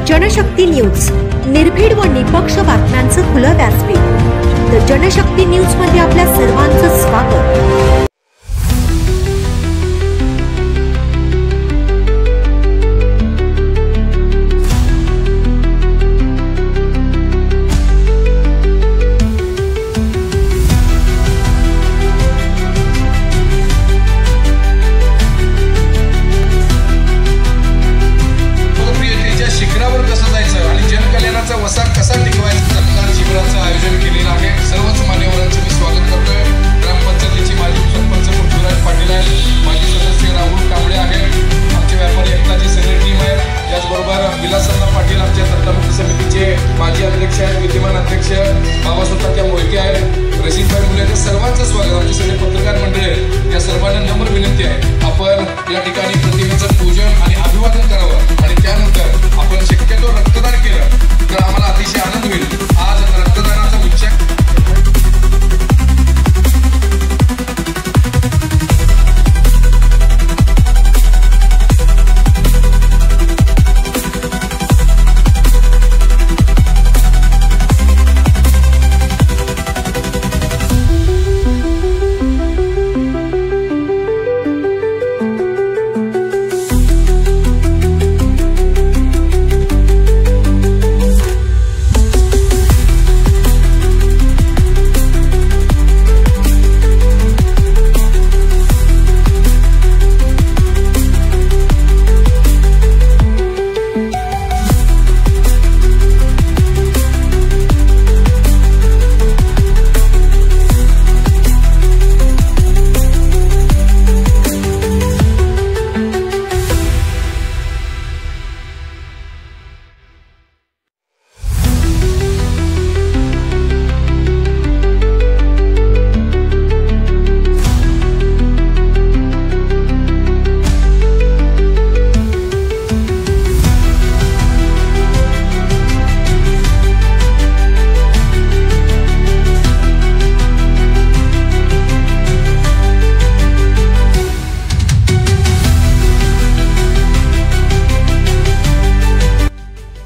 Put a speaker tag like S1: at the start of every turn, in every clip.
S1: Janshakti news, निर्भीड व निपक्ष बातम्यांचं खुलं व्यासपीठ। द जनशक्ती न्यूज मध्ये आपल्या सर्वांचं स्वागत।
S2: वसा कसा टिकवायचा रक्तदान शिबिराचं आयोजन केलेलं आहे। सर्वच मान्यवरांचं मी स्वागत करतोय। ग्रामपंचायतीचे माजी सरपंच पृथ्वीराज पाटील आहेत, माजी सदस्य राहुल कांबळे आहेत, आमचे व्यापारी एकताची सगळी टीम आहे। त्याचबरोबर विलासराव पाटील आमच्या तंत्रमुक्त समितीचे माजी अध्यक्ष आहेत, विद्यमान अध्यक्ष बाबासाहेब मोहिते आहेत, रशीदभाई मुले, सर्वांचं स्वागत। आमचे सगळे पत्रकार मंडळी आहेत, या सर्वांना नम्र विनंती आहे आपण या ठिकाणी प्रतिमेचं पूजन आणि अभिवादन करावं आणि त्यानंतर आपण शक्यतो रक्तदान केलं तर आम्हाला अतिशय आनंद होईल। आज रक्तदानाचा उच्चार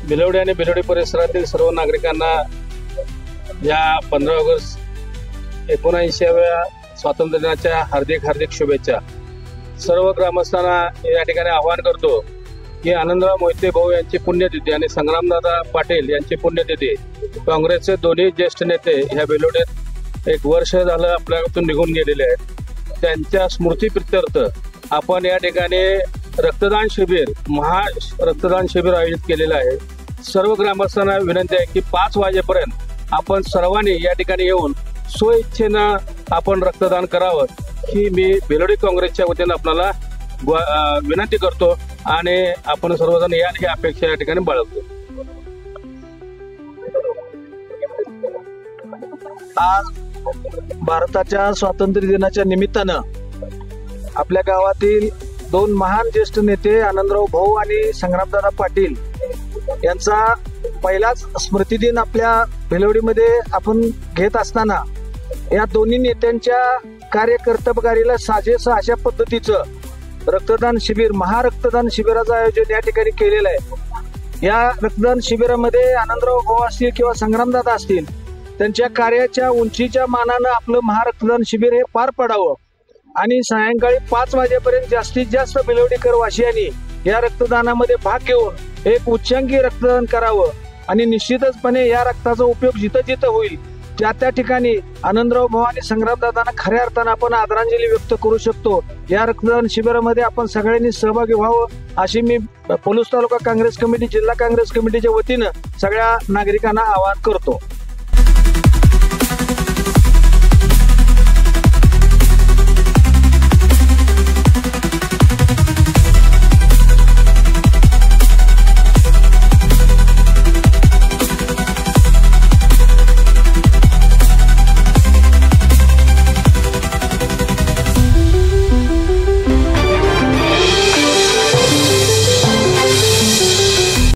S3: भिलवडी आणि भिलवडी परिसरातील सर्व नागरिकांना या 15 ऑगस्ट 79व्या स्वातंत्र्य दिनाच्या हार्दिक हार्दिक शुभेच्छा। सर्व ग्रामस्थांना या ठिकाणी आवाहन करतो की आनंदराव मोहिते भाऊ यांची पुण्यतिथी आणि संग्रामदादा पाटील यांची पुण्यतिथी, काँग्रेसचे दोन्ही ज्येष्ठ नेते ह्या भिलवडीत 1 वर्ष झालं आपल्यातून निघून गेलेले आहेत, त्यांच्या स्मृतीप्रित्यर्थ आपण या ठिकाणी रक्तदान शिबिर, महा रक्तदान शिबिर आयोजित केलेलं आहे। सर्व ग्रामस्थांना विनंती आहे की 5 वाजेपर्यंत आपण सर्वांनी या ठिकाणी येऊन स्वइच्छेनं आपण रक्तदान करावं ही मी भिलवडी काँग्रेसच्या वतीनं आपल्याला विनंती करतो आणि आपण सर्वजण या ही अपेक्षा या ठिकाणी बाळगतो।
S4: आज भारताच्या स्वातंत्र्य दिनाच्या निमित्तानं आपल्या गावातील 2 महान ज्येष्ठ नेते आनंदराव भाऊ आणि संग्रामदादा पाटील यांचा पहिलाच स्मृतिदिन आपल्या भिलवडीमध्ये आपण घेत असताना या दोन्ही नेत्यांच्या कार्यकर्तबगारीला साजेसं अशा पद्धतीचं रक्तदान शिबिर, महारक्तदान शिबिराचं आयोजन या ठिकाणी केलेलं आहे। या रक्तदान शिबिरामध्ये आनंदराव भाऊ असतील किंवा संग्रामदादा असतील, त्यांच्या कार्याच्या उंचीच्या मानानं आपलं महारक्तदान शिबिर हे पार पडावं आणि सायंकाळी 5 वाजेपर्यंत जास्तीत जास्त भिलवडीकर वासियांनी या रक्तदानामध्ये भाग घेऊन एक उच्चांकी रक्तदान करावं आणि निश्चितचपणे या रक्ताचा उपयोग जिथं जिथं होईल त्या ठिकाणी आनंदराव भाऊ आणि संग्रामदादांना खऱ्या अर्थानं आपण आदरांजली व्यक्त करू शकतो। या रक्तदान शिबिरामध्ये आपण सगळ्यांनी सहभागी व्हावं अशी मी पलूस तालुका काँग्रेस कमिटी, जिल्हा काँग्रेस कमिटीच्या वतीनं सगळ्या नागरिकांना आवाहन करतो।